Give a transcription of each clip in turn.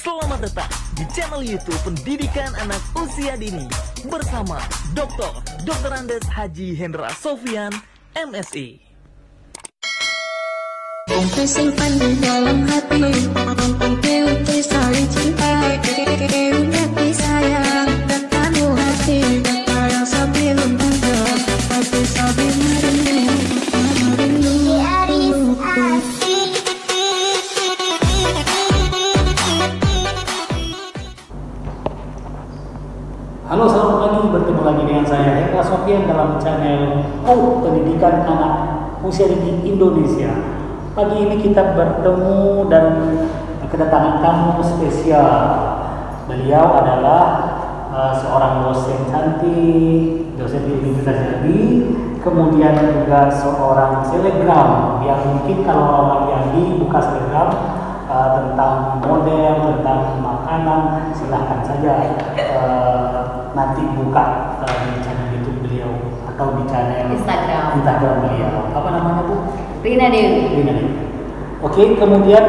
Selamat datang di channel YouTube Pendidikan Anak Usia Dini bersama Dr. Andes Haji Hendra Sofian, MSI. Tersimpan di dalam hati, untuk saling cinta, hati sayang, katamu hati, kata yang sambil menunggu, hati sambil merindu. Halo, selamat pagi. Bertemu lagi dengan saya Hendra Sofian dalam channel Pendidikan Anak Usia Dini Indonesia. Pagi ini kita bertemu dan kedatangan tamu spesial. Beliau adalah seorang dosen cantik, dosen di Universitas Jambi, kemudian juga seorang selebgram yang mungkin kalau orang Jambi buka selebgram tentang model, tentang makanan, silahkan saja nanti buka di channel YouTube beliau atau di channel Instagram beliau. Apa namanya, Bu? Rina Dewi. Oke, kemudian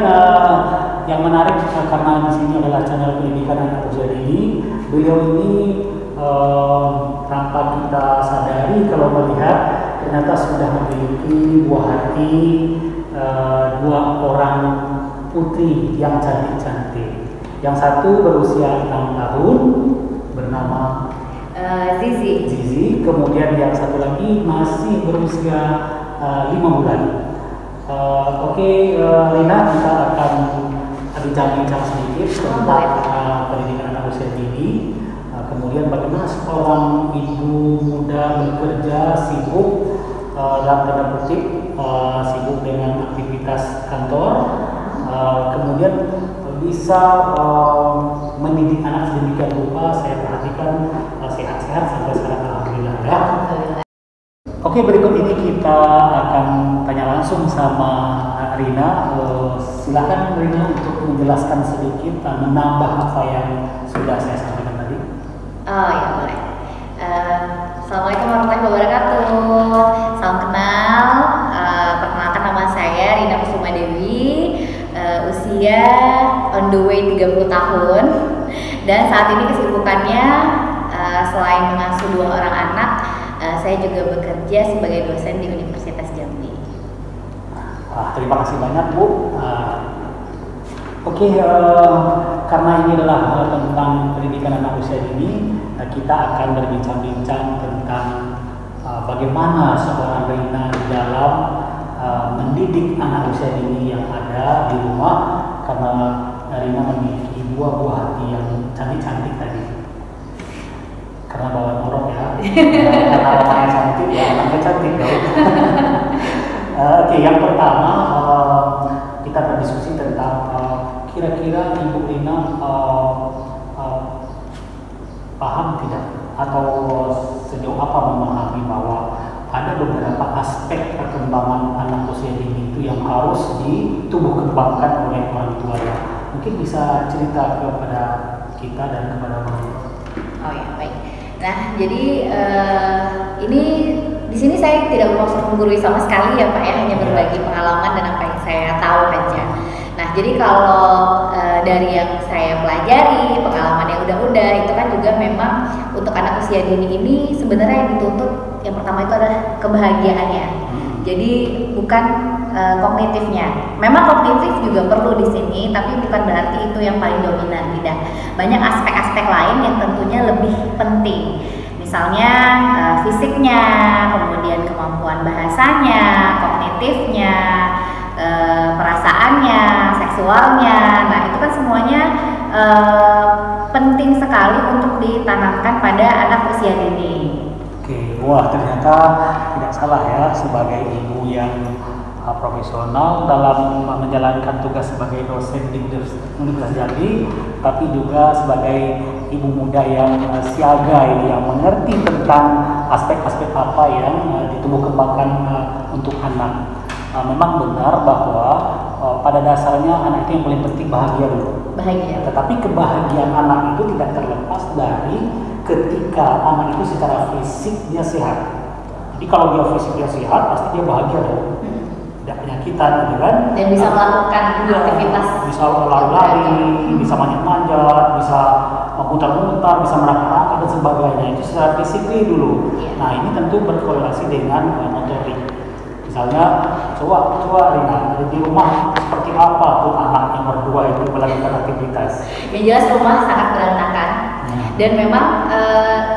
yang menarik karena di sini adalah channel pendidikan anak usia dini, beliau ini tanpa kita sadari kalau melihat ternyata sudah memiliki buah hati, dua orang putri yang cantik-cantik. Yang satu berusia 6 tahun bernama Zizi, kemudian yang satu lagi masih berusia 5 bulan. Oke, Rina, kita akan bincang-bincang sedikit tentang pendidikan anak usia dini. Kemudian bagaimana seorang ibu muda bekerja sibuk dalam tanda kutip sibuk dengan aktivitas kantor, kemudian bisa mendidik anak sedemikian rupa. Saya perhatikan sehat-sehat sampai sekarang, alhamdulillah ya. Oke, berikut ini kita akan tanya langsung sama Rina. Silakan Rina untuk menjelaskan sedikit, menambah apa yang sudah saya sampaikan tadi. Oh ya, boleh. Assalamualaikum warahmatullahi wabarakatuh. Salam kenal. Perkenalkan, nama saya Rina Kusuma Dewi. Usia on the way 30 tahun. Dan saat ini kesibukannya selain mengasuh 2 orang anak, saya juga bekerja sebagai dosen di Universitas Jambi. Terima kasih banyak, Bu. Oke, karena ini adalah tentang pendidikan anak usia dini, kita akan berbincang-bincang tentang bagaimana seorang Rina di dalam mendidik anak usia dini yang ada di rumah, karena Rina memiliki buah-buah hati yang cantik-cantik tadi. Karena bawaan orang ya, karena orangnya cantik ya, anaknya cantik dong. Oke, yang pertama kita berdiskusi tentang kira-kira Ibu Rina paham tidak atau sejauh apa memahami bahwa ada beberapa aspek perkembangan anak usia dini itu yang harus ditumbuh kembangkan oleh orang tua ya. Mungkin bisa cerita kepada kita dan kepada orang tua. Oh ya, baik. Nah, jadi ini di sini saya tidak bermaksud menggurui sama sekali ya Pak ya, hanya berbagi pengalaman dan apa yang saya tahu aja. Nah, jadi kalau dari yang saya pelajari, pengalaman yang udah itu kan juga memang untuk anak usia dini ini sebenarnya yang dituntut yang pertama itu adalah kebahagiaannya. Jadi bukan kognitifnya. Memang kognitif juga perlu di sini, tapi bukan berarti itu yang paling dominan, tidak. Banyak aspek-aspek lain yang tentunya lebih penting. Misalnya fisiknya, kemudian kemampuan bahasanya, kognitifnya, perasaannya, seksualnya. Nah, itu kan semuanya penting sekali untuk ditanamkan pada anak usia dini. Oke, wah ternyata tidak salah ya sebagai ibu yang profesional dalam menjalankan tugas sebagai dosen di Universitas Jambi, tapi juga sebagai ibu muda yang siaga yang mengerti tentang aspek-aspek apa yang ditumbuh kembangkan untuk anak. Memang benar bahwa pada dasarnya anak itu yang paling penting bahagia dulu. Bahagia. Tetapi kebahagiaan anak itu tidak terlepas dari ketika anak itu secara fisiknya sehat. Jadi kalau dia fisiknya sehat, pasti dia bahagia dong. Tidak penyakit sakitan gitu kan. Dan bisa melakukan aktivitas bisa lari-lari, bisa manjat-manjat, bisa memutar-mutar, bisa merangkak dan sebagainya. Itu secara fisik dulu. Nah ini tentu berkorelasi dengan motorik. Misalnya coba Rina di rumah seperti apa tuh anak yang berdua itu melakukan aktivitas? Yang jelas rumah sangat berantakan dan memang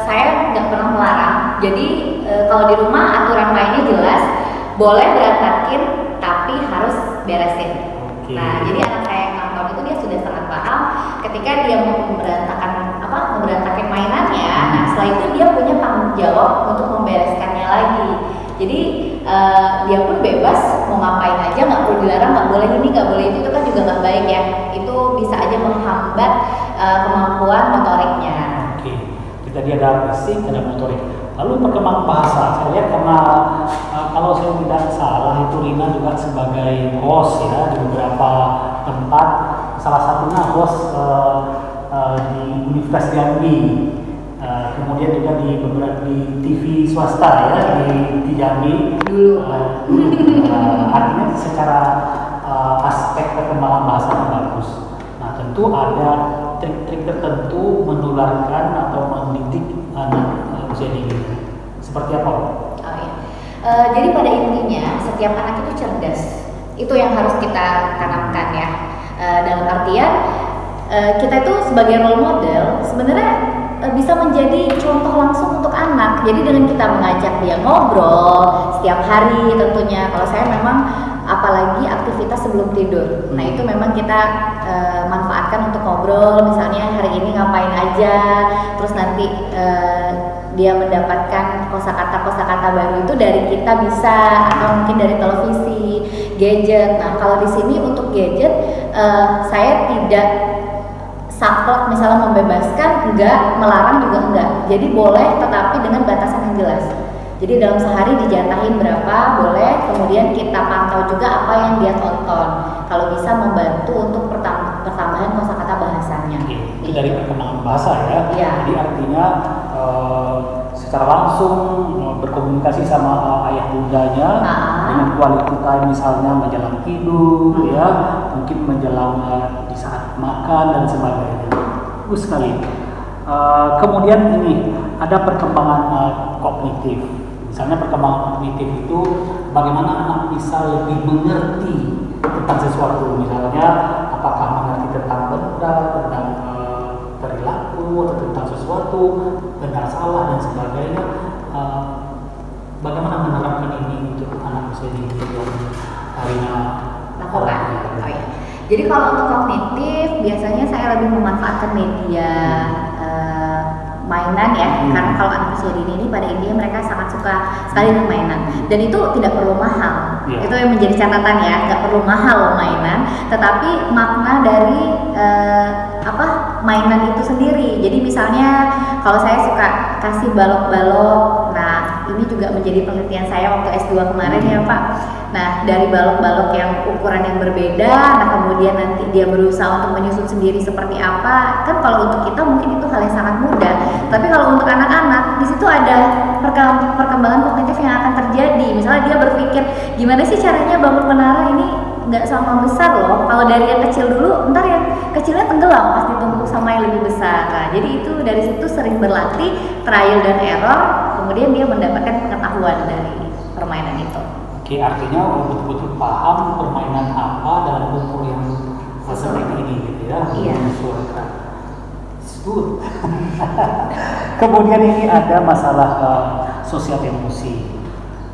saya nggak pernah melarang. Jadi kalau di rumah aturan mainnya jelas, boleh berantakin tapi harus beresin. Nah jadi anak saya yang 6 tahun itu dia sudah sangat paham ketika dia mau memberantakin mainannya. Nah setelah itu dia punya tanggung jawab untuk membereskannya lagi. Jadi dia pun bebas mau ngapain aja, nggak perlu dilarang, nggak boleh ini, nggak boleh itu kan juga nggak baik ya. Itu bisa aja menghambat kemampuan motoriknya. Oke, kita dia ada fisik, ada motorik. Lalu perkembangan bahasa, saya lihat karena kalau saya tidak salah itu Rina juga sebagai host ya di beberapa tempat. Salah satunya host di Universitas Jambi. Kemudian juga di beberapa di TV swasta ya di Jambi Dulu. artinya secara aspek perkembangan bahasa yang bagus. Nah tentu ada trik-trik tertentu menularkan atau mendidik anak usia dini. Seperti apa? Oh, iya. Jadi pada intinya setiap anak itu cerdas. Itu yang harus kita tanamkan ya. Dalam artian kita itu sebagai role model sebenarnya bisa menjadi contoh langsung untuk anak. Jadi dengan kita mengajak dia ngobrol setiap hari tentunya. Kalau saya memang apalagi aktivitas sebelum tidur. Nah itu memang kita manfaatkan untuk ngobrol. Misalnya hari ini ngapain aja. Terus nanti dia mendapatkan kosakata baru itu dari kita bisa, atau mungkin dari televisi, gadget. Nah kalau di sini untuk gadget saya tidak saklek misalnya membebaskan, enggak, melarang juga enggak. Jadi boleh tetapi dengan batasan yang jelas. Jadi dalam sehari dijatahin berapa boleh, kemudian kita pantau juga apa yang dia tonton. Kalau bisa membantu untuk pertambahan kosakata bahasanya. Itu dari perkembangan bahasa ya. Iya. Jadi artinya secara langsung berkomunikasi sama ayah bundanya dengan quality time misalnya menjelang tidur ya, mungkin menjelang di saat makan dan sebagainya. Bagus sekali. Kemudian ini ada perkembangan kognitif. Misalnya perkembangan kognitif itu bagaimana anak bisa lebih mengerti tentang sesuatu. Misalnya apakah mengerti tentang benda, tentang perilaku atau tentang sesuatu, benar salah dan sebagainya. Bagaimana menerapkan ini untuk anak usia dini yang Rina lakukan? Oh ya. Jadi kalau untuk kognitif biasanya saya lebih memanfaatkan media mainan ya, karena kalau anak usia dini ini pada intinya mereka sangat suka sekali dengan mainan, dan itu tidak perlu mahal. Itu yang menjadi catatan ya, nggak perlu mahal mainan, tetapi makna dari mainan itu sendiri. Jadi misalnya kalau saya suka kasih balok-balok, nah ini juga menjadi penelitian saya waktu S2 kemarin ya Pak. Nah dari balok-balok yang ukuran yang berbeda, nah kemudian nanti dia berusaha untuk menyusun sendiri seperti apa. Kan kalau untuk kita mungkin itu hal yang sangat mudah, tapi kalau untuk anak-anak di situ ada perkembangan kognitif yang akan terjadi. Misalnya dia berpikir gimana sih caranya bangun menara ini nggak sama besar loh. Kalau dari yang kecil dulu, ntar yang kecilnya tenggelam pas ditumpuk sama yang lebih besar. Nah, jadi itu dari situ sering berlatih trial dan error, kemudian dia mendapatkan pengetahuan dari permainan itu. Oke, artinya betul-betul paham permainan apa dalam umur yang seperti ini gitu ya. Iya. Menyesuaikan. Good. Kemudian ini ada masalah sosial emosi.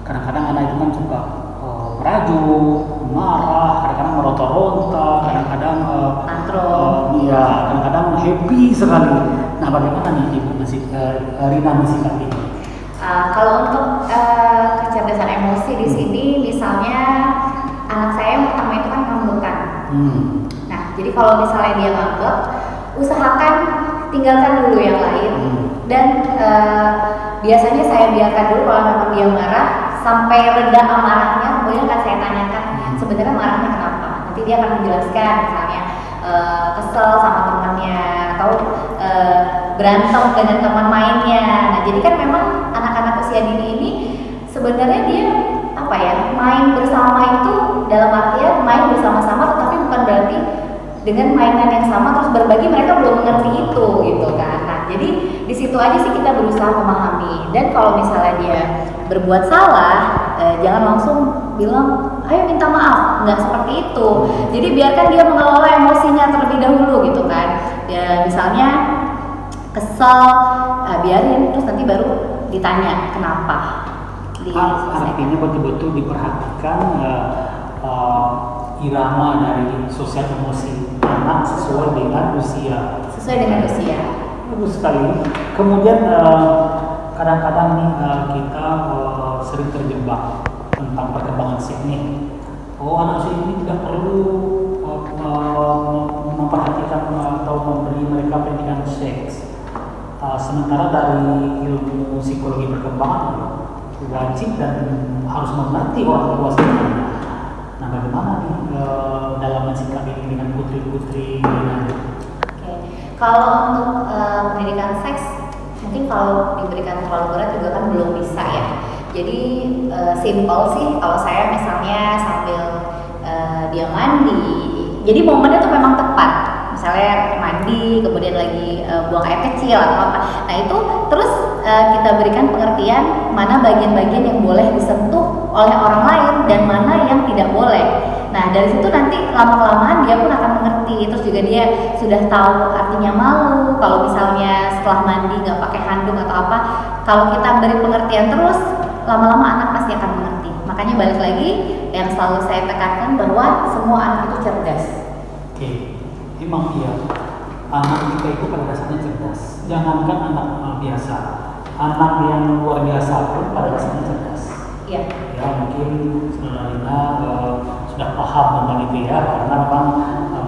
Kadang-kadang anak itu kan suka merajuk, marah, kadang-kadang meronta-ronta, kadang-kadang iya, kadang-kadang happy sekali. Nah, bagaimana nih Ibu Rina mensikapi ini? Kalau untuk kecerdasan emosi di sini, misalnya anak saya yang pertama itu kan ngambekan. Nah, jadi kalau misalnya dia ngambek, usahakan tinggalkan dulu yang lain. Dan biasanya saya biarkan dulu kalau memang dia marah sampai reda amarahnya, kemudian akan saya tanyakan sebenarnya marahnya kenapa. Nanti dia akan menjelaskan, misalnya kesel sama temannya atau berantem dengan teman mainnya. Nah, jadi kan memang anak-anak usia dini ini sebenarnya dia main bersama itu dalam artian main bersama-sama, tetapi bukan berarti dengan mainan yang sama terus berbagi mereka belum mengerti itu gitu kan. Nah jadi di situ aja sih kita berusaha memahami, dan kalau misalnya dia berbuat salah jangan langsung bilang ayo minta maaf, nggak seperti itu. Jadi biarkan dia mengelola emosinya terlebih dahulu gitu kan. Ya misalnya kesel, biarin, terus nanti baru ditanya kenapa. Artinya betul-betul diperhatikan irama dari sosial emosi anak sesuai dengan usia. Sesuai dengan usia. Bagus sekali. Kemudian kadang-kadang nih kita sering terjebak tentang perkembangan sini. Oh, anak usia ini tidak perlu memperhatikan atau memberi mereka pendidikan seks. Sementara dari ilmu psikologi perkembangan wajib dan harus mengerti orang tua sebenarnya. Nah, bagaimana nih dalam mensikapi ini dengan putri-putri ini? Oke. Kalau untuk pendidikan seks, mungkin kalau diberikan terlalu berat juga kan belum bisa ya. Jadi simple sih kalau saya misalnya sambil dia mandi, jadi momennya tuh memang tepat. Misalnya mandi, kemudian lagi buang air kecil atau apa. Nah itu terus kita berikan pengertian mana bagian-bagian yang boleh disentuh oleh orang lain dan mana yang tidak boleh. Nah dari situ nanti lama-kelamaan dia pun akan mengerti. Terus juga dia sudah tahu artinya malu. Kalau misalnya setelah mandi nggak pakai handuk atau apa, kalau kita beri pengertian terus, lama-lama anak pasti akan mengerti. Makanya balik lagi yang selalu saya tekankan bahwa semua anak itu cerdas. Oke. Memang iya, anak kita itu pada dasarnya cerdas. Jangankan anak biasa, anak yang luar biasa pun pada dasarnya cerdas. Iya. Ya mungkin Saudara sudah paham tentang itu ya, karena memang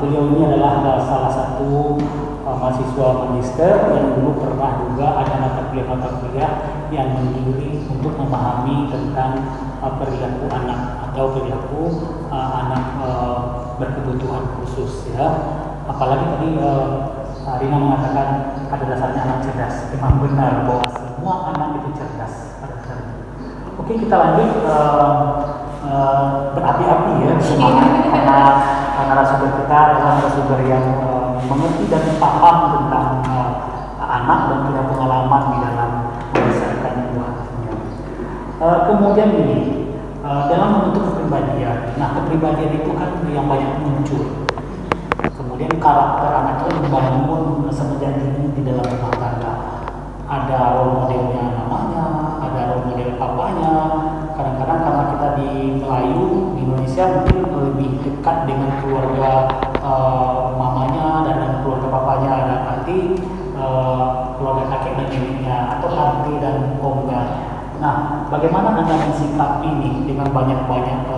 beliau ini adalah salah satu mahasiswa magister yang dulu pernah juga ada mata kuliah yang mendiri untuk memahami tentang perilaku anak atau perilaku anak berkebutuhan khusus ya. Apalagi tadi Rina mengatakan pada dasarnya anak cerdas. Memang benar bahwa semua anak itu cerdas pada dasarnya. Oke, kita lanjut berapi-api ya semangat karena narasumber kita adalah narasumber yang mengerti dan paham tentang anak dan punya pengalaman di dalam membesarkan buahnya. Kemudian ini dalam membentuk kepribadian. Nah, kepribadian itu kan yang banyak muncul. Kemudian karakter anak itu dibangun semenjak dini di dalam rumah tangga. Ada role modelnya namanya, ada role model papanya. Kadang-kadang karena kita di Melayu, di Indonesia mungkin lebih dekat dengan keluarga mamanya dan keluarga papanya, dan nanti keluarga kakek dan neneknya atau tante dan omnya. Nah, bagaimana Anda mensikapi ini dengan banyak-banyak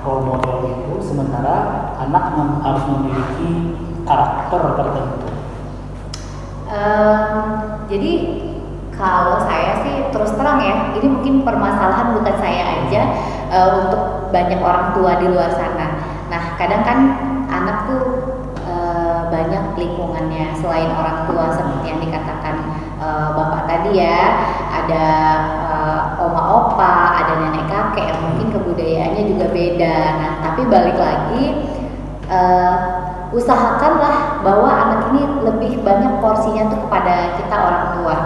role model itu, sementara anak harus memiliki karakter tertentu? Jadi kalau saya sih terus terang ya, ini mungkin permasalahan bukan saya aja, untuk banyak orang tua di luar sana. Nah, kadang kan anak tuh banyak lingkungannya selain orang tua seperti yang dikatakan bapak tadi ya, ada oma opa, ada nenek kakek yang mungkin kebudayaannya juga beda. Nah, tapi balik lagi usahakanlah bahwa anak ini lebih banyak porsinya tuh kepada kita orang tua.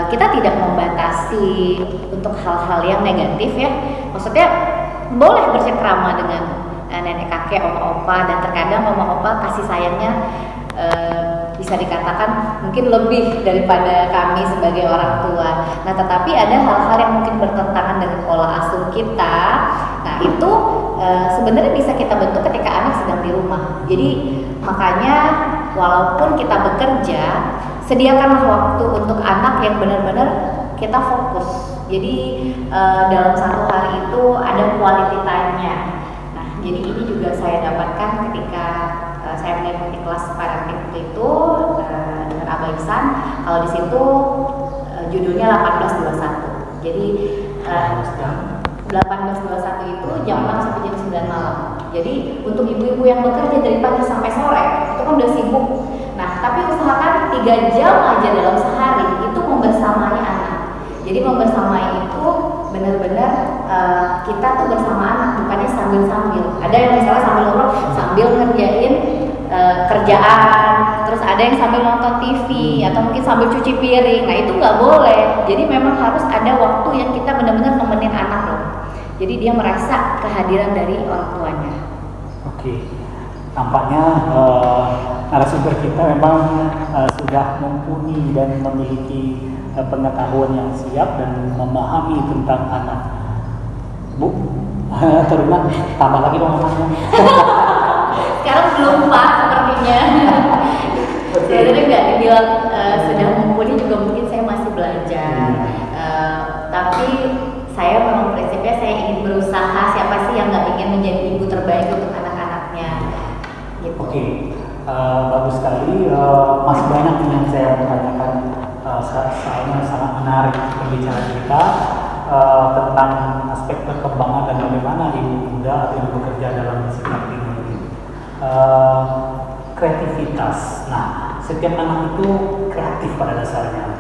Kita tidak membatasi untuk hal-hal yang negatif ya. Maksudnya boleh bercengkrama dengan nenek kakek, oma opa, dan terkadang oma opa kasih sayangnya bisa dikatakan mungkin lebih daripada kami sebagai orang tua. Nah, tetapi ada hal-hal yang mungkin bertentangan dengan pola asuh kita. Nah, itu sebenarnya bisa kita bentuk ketika anak sedang di rumah. Jadi makanya walaupun kita bekerja, sediakanlah waktu untuk anak yang benar-benar kita fokus. Jadi dalam satu hari itu ada quality time-nya. Nah, jadi ini juga saya dapatkan ketika saya mengikuti kelas parenting itu dengan Abah Ihsan. Kalau di situ judulnya 1821. Jadi 1821 itu jam 6 sampai jam 9 malam. Jadi untuk ibu-ibu yang bekerja dari pagi sampai sore itu kan udah sibuk. Nah, tapi usahakan 3 jam aja dalam sehari itu membersamai anak. Jadi membersamai itu benar-benar kita tuh bersama anak, bukannya sambil-sambil. Ada yang misalnya sambil ngobrol sambil ngerjain kerjaan, terus ada yang sambil nonton TV atau mungkin sambil cuci piring. Nah itu nggak boleh. Jadi memang harus ada waktu yang kita benar-benar nemenin anak loh. Jadi dia merasa kehadiran dari orang tuanya. Oke, tampaknya narasumber kita memang sudah mumpuni dan memiliki pengetahuan yang siap dan memahami tentang anak. Bu, terima tambah lagi dong anaknya. Sekarang belum Pak sepertinya. Sebenarnya nggak dibilang sudah mumpuni, juga mungkin saya masih belajar. Tapi saya memang prinsipnya saya ingin berusaha. Siapa sih yang nggak ingin menjadi ibu terbaik untuk anak-anaknya? Gitu. Oke, bagus sekali. Masih banyak yang saya mau tanyakan. Saya sangat menarik pembicaraan kita tentang aspek perkembangan dan bagaimana ibu muda atau yang bekerja dalam sikap ini. Kreativitas. Nah, setiap anak itu kreatif pada dasarnya.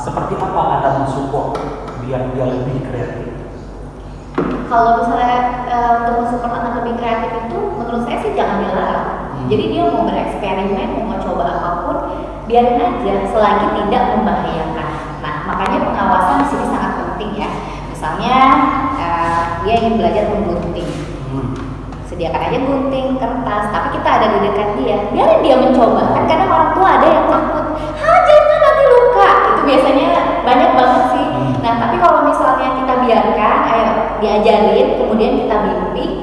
Seperti apa Anda mensupport biar dia lebih kreatif? Kalau misalnya untuk mensupport anak lebih kreatif itu, menurut saya sih jangan dilarang. Jadi dia mau bereksperimen, mau coba apapun, biarin aja selagi tidak membahayakan. Nah, makanya pengawasan di sini sangat penting ya. Misalnya dia ingin belajar menggunting, sediakan aja gunting, kertas, tapi kita ada di dekat dia, biarin dia mencoba. Kan kadang orang tua ada yang takut, jangan nanti luka. Itu biasanya banyak banget sih. Nah, tapi kalau misalnya kita biarkan, ayo diajarin, kemudian kita bimbing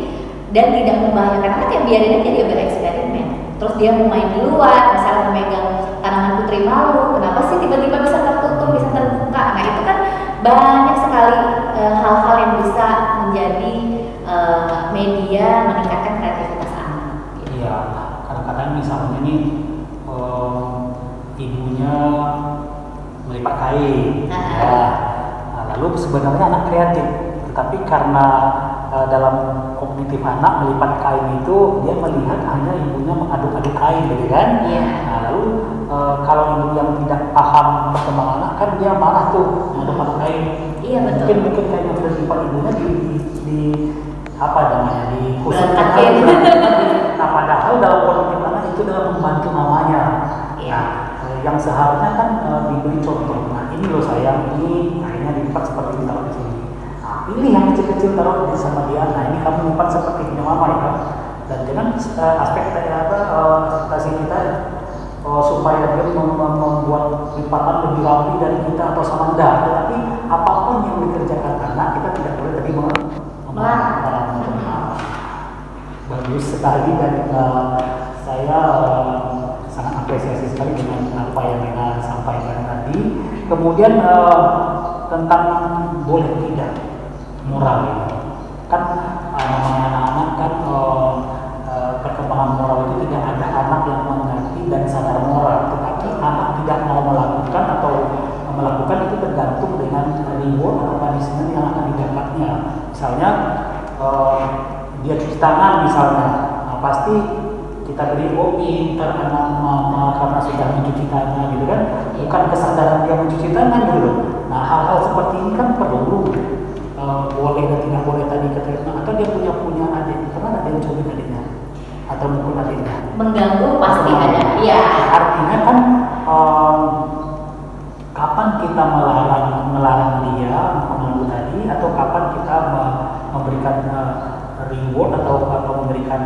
dan tidak membahayakan anak, ya biarin aja dia bereksperimen. Terus dia mau main di luar, misalnya memegang tanaman putri malu, kenapa sih tiba-tiba bisa tertutup, bisa terbuka? Nah itu kan banyak sekali hal-hal yang bisa menjadi media meningkatkan kreativitas anak. Iya, kadang-kadang misalnya nih ibunya melipat kain, lalu sebenarnya anak kreatif, tetapi karena dalam kognitif anak melipat kain itu dia melihat hanya ibunya mengaduk-aduk kain, gitu kan? Iya. Nah, lalu kalau ibu yang tidak paham perkembangan anak kan dia marah tuh mengaduk-aduk kain. Iya betul. Mungkin kain yang sudah dilipat ibunya di apa namanya Berantakin. Nah, padahal dalam kognitif anak itu adalah membantu mamanya. Iya. Nah, yang seharusnya kan diberi contoh. Nah, ini loh sayang, ini kainnya dilipat seperti ini, taruh di sini. Pilih yang kecil-kecil taruh sama dia. Nah ini kamu lipat seperti punya mama ya. Dan dengan aspek ekspektasi kita supaya dia membuat lipatan lebih rapi dari kita atau sama enggak. Tetapi apapun yang dikerjakan anak kita tidak boleh tadi melarang. Bagus sekali dan saya sangat apresiasi sekali dengan apa yang Ena sampaikan tadi. Kemudian tentang boleh tidak moral ya. Kan namanya anak-anak kan perkembangan moral itu tidak ada anak yang mengerti dan sadar moral, tetapi anak tidak mau melakukan atau melakukan itu tergantung dengan reward atau punishment yang akan didapatnya. Misalnya dia cuci tangan misalnya, pasti kita beri pintar anak mama karena sudah mencuci tangan, gitu kan? Bukan kesadaran dia mencuci tangan gitu. Nah hal-hal seperti ini kan perlu boleh dan tidak boleh tadi kata, atau dia punya adik, pernah ada yang cubit adiknya atau mukul adiknya? Mengganggu pasti ada. Iya. Artinya kan kapan kita melarang dia mengganggu tadi, atau kapan kita memberikan reward atau memberikan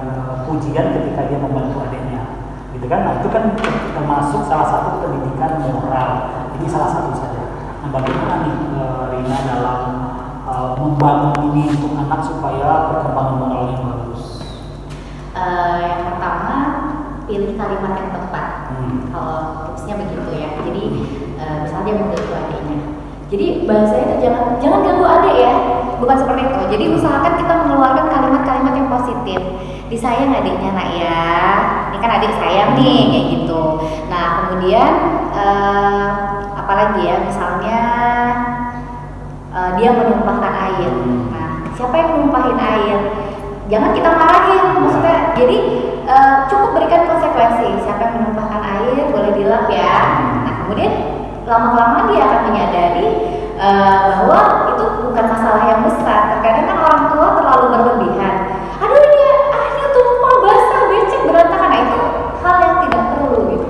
pujian ketika dia membantu adiknya, gitu kan? Nah itu kan termasuk salah satu pendidikan moral. Ini salah satu saja. Nah bagaimana nih Rina dalam membangun ini untuk anak supaya perkembangan moralnya bagus? Yang pertama, pilih kalimat yang tepat. Kalau tipsnya begitu ya. Jadi misalnya dia mengganggu adiknya, jadi bahasanya itu jangan ganggu adik ya, bukan seperti itu. Jadi usahakan kita mengeluarkan kalimat-kalimat yang positif. Disayang adiknya nak ya, ini kan adik sayang nih, kayak gitu. Nah kemudian apalagi ya, misalnya dia menumpahkan air. Nah, siapa yang menumpahin air? Jangan kita marahin, maksudnya. Jadi cukup berikan konsekuensi. Siapa yang menumpahkan air boleh dilap ya. Nah, kemudian lama-kelamaan dia akan menyadari bahwa itu bukan masalah yang besar. Terkadang kan orang tua terlalu berlebihan. Aduh ini akhirnya tumpah basah becek berantakan. Nah, itu hal yang tidak perlu gitu.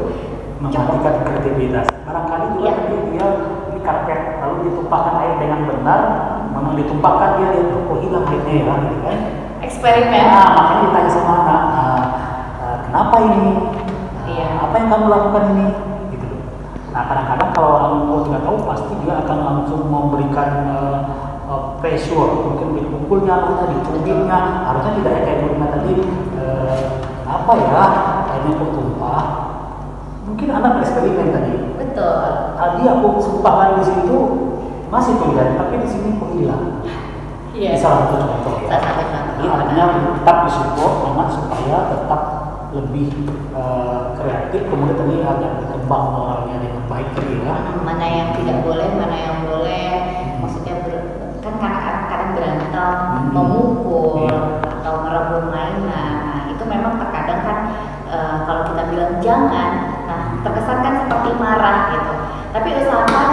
Mematikan kreativitas. Barangkali juga tadi dia ini karpet lalu ditumpahkan air dengan benar, memang ditumpahkan dia kok hilang airnya ya, gitu kan? Eksperimen. Nah, makanya ditanya sama anak, kenapa ini? Iya. Apa yang kamu lakukan ini? Gitu. Nah, kadang-kadang kalau orang tua tidak tahu, pasti dia akan langsung memberikan pressure, mungkin dipukulnya, anaknya, dicubitnya. Harusnya tidak kayak gurunya tadi. Apa ya? Airnya kok tumpah? Mungkin anak eksperimen tadi. Betul. Tadi aku sumpahkan di situ masih terlihat, tapi di sini kok hilang. Iya. Ini salah satu contoh ya. Salah satu contoh. Jadi artinya tetap disupport anak supaya tetap lebih kreatif, kemudian tadi agak berkembang moralnya dengan baik tadi ya. Mana yang tidak boleh, mana yang boleh. Maksudnya kan kadang-kadang berantem, memukul atau merebut mainan. Nah, itu memang terkadang kan kalau kita bilang jangan, nah terkesan kan seperti marah gitu. Tapi usahakan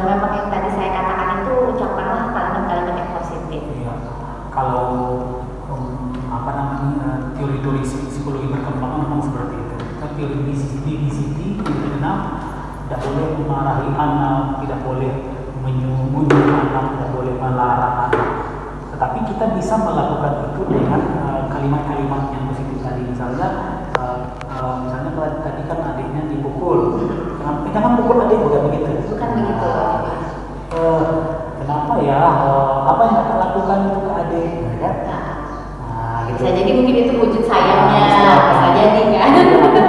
memang yang tadi saya katakan itu ucapkanlah kalimat-kalimat yang positif. Iya. Kalau apa namanya teori-teori psikologi berkembang memang seperti itu. Kita teori BCD tidak boleh memarahi anak, tidak boleh menyuruh anak, tidak boleh melarang anak. Tetapi kita bisa melakukan itu dengan kalimat-kalimat yang positif tadi. Misalnya tadi kan adiknya dipukul. Jangan pukul adik, bukan begitu. Bukan begitu. Kenapa ya? Apa yang akan lakukan itu ke adik? Kan? Gitu. Bisa jadi mungkin itu wujud sayangnya, bisa jadi kan.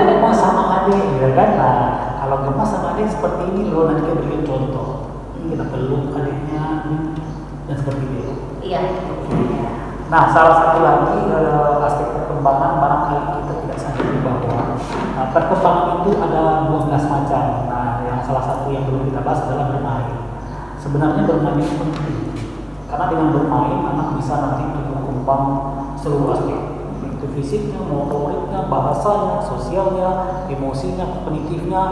Gemas sama adik, ya kan? Nah, kalau gemas sama adik seperti ini loh, nanti kita berikan contoh. Kita peluk adiknya dan seperti itu. Iya. Nah, salah satu lagi aspek perkembangan barangkali kita tidak sadari bahwa perkembangan itu ada 12 macam. Nah, yang salah satu yang belum kita bahas adalah bermain. Sebenarnya bermain itu penting karena dengan bermain anak bisa nanti berkembang seluruh aspek, itu fisiknya, motoriknya, bahasanya, sosialnya, emosinya, kognitifnya,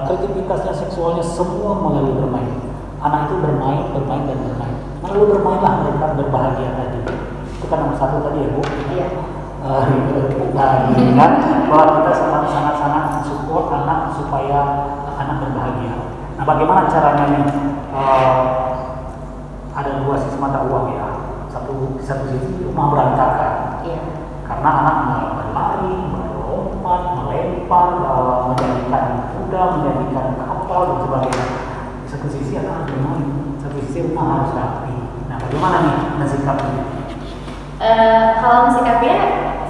kreativitasnya, seksualnya, semua melalui bermain. Anak itu bermain dan bermain. Melalui bermainlah mereka berbahagia tadi. Itu kan nomor satu tadi ya Bu. Iya. Kan bahwa kita sangat-sangat support anak supaya anak berbahagia. Nah, bagaimana caranya nih? Ada dua sisi mata uang ya. Di satu sisi rumah berantakan. Iya. Karena anak berlari, melompat, melempar, menjadikan kuda, menjadikan kapal dan sebagainya. Di satu sisi anak harus bermain, satu sisi rumah harus rapi. Nah, bagaimana nih mensikapnya? Kalau mensikapnya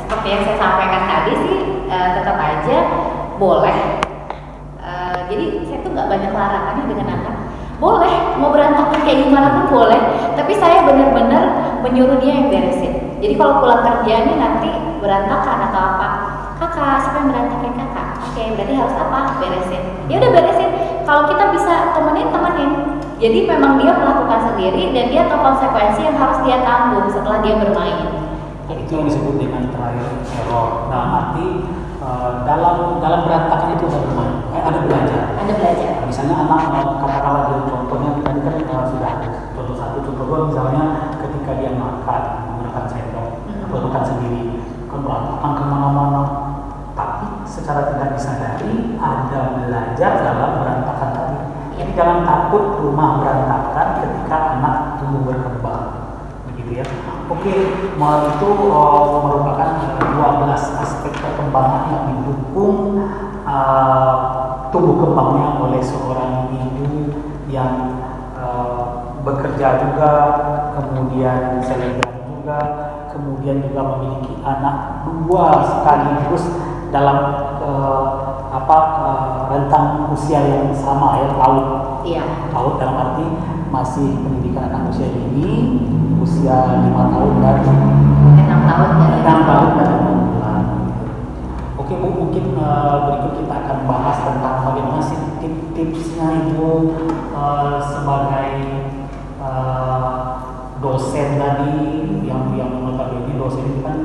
seperti yang saya sampaikan tadi sih tetap aja boleh. Jadi saya tuh nggak banyak larangannya dengan anak. Boleh, mau berantakan kayak gimana pun boleh. Tapi saya benar-benar menyuruh dia yang beresin. Jadi kalau pulang kerja nih nanti berantakan atau apa, kakak, siapa yang berantakin kakak? Oke, berarti harus apa? Beresin. Ya udah beresin. Kalau kita bisa temenin. Jadi memang dia melakukan sendiri dan dia tahu konsekuensi yang harus dia tanggung setelah dia bermain. Itu yang disebut dengan trial and error. Nah, nanti dalam berantakan itu ada bermain, ada belajar. Ada belajar. Misalnya anak katakanlah dia contohnya tadi kan sudah ada contoh satu, contoh dua misalnya ketika dia makan menggunakan sendok atau makan sendiri kan berantakan kemana-mana. Tapi secara tidak disadari ada belajar dalam berantakan tadi. Jadi jangan takut rumah berantakan ketika anak tumbuh berkembang. Begitu ya. Oke, itu merupakan 12 aspek perkembangan yang didukung tumbuh kembangnya oleh seorang ibu yang bekerja juga, kemudian selebgram juga, kemudian juga memiliki anak dua sekaligus dalam rentang usia yang sama ya, PAUD. Iya. PAUD dalam arti masih pendidikan anak usia dini, usia 5 tahun dan 6 tahun dan 6 tahun dan 6 bulan. Oke Bu, mungkin berikut kita akan bahas tentang bagaimana sih tips-tipsnya Ibu sebagai dosen tadi yang notabene dosen itu kan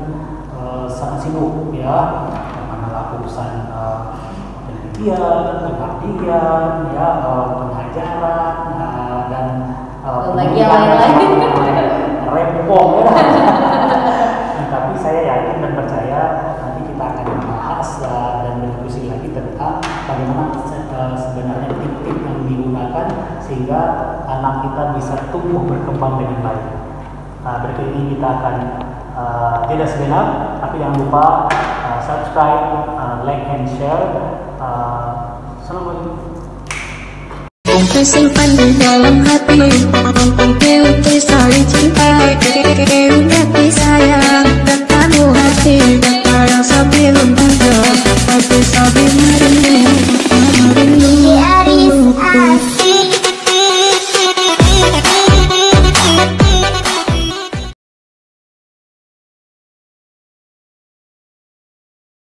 sangat sibuk ya, mana urusan penelitian, pengabdian, ya pengajaran, dan bagi yang lain-lain rempong ya. Tapi saya yakin dan percaya nanti kita akan membahas dan berdiskusi lagi tentang bagaimana sebenarnya tip-tip yang digunakan sehingga anak kita bisa tumbuh berkembang dengan baik. Berikut ini kita akan jeda sejenak, tapi jangan lupa subscribe, like and share. Assalamualaikum. Tersimpan di dalam hati.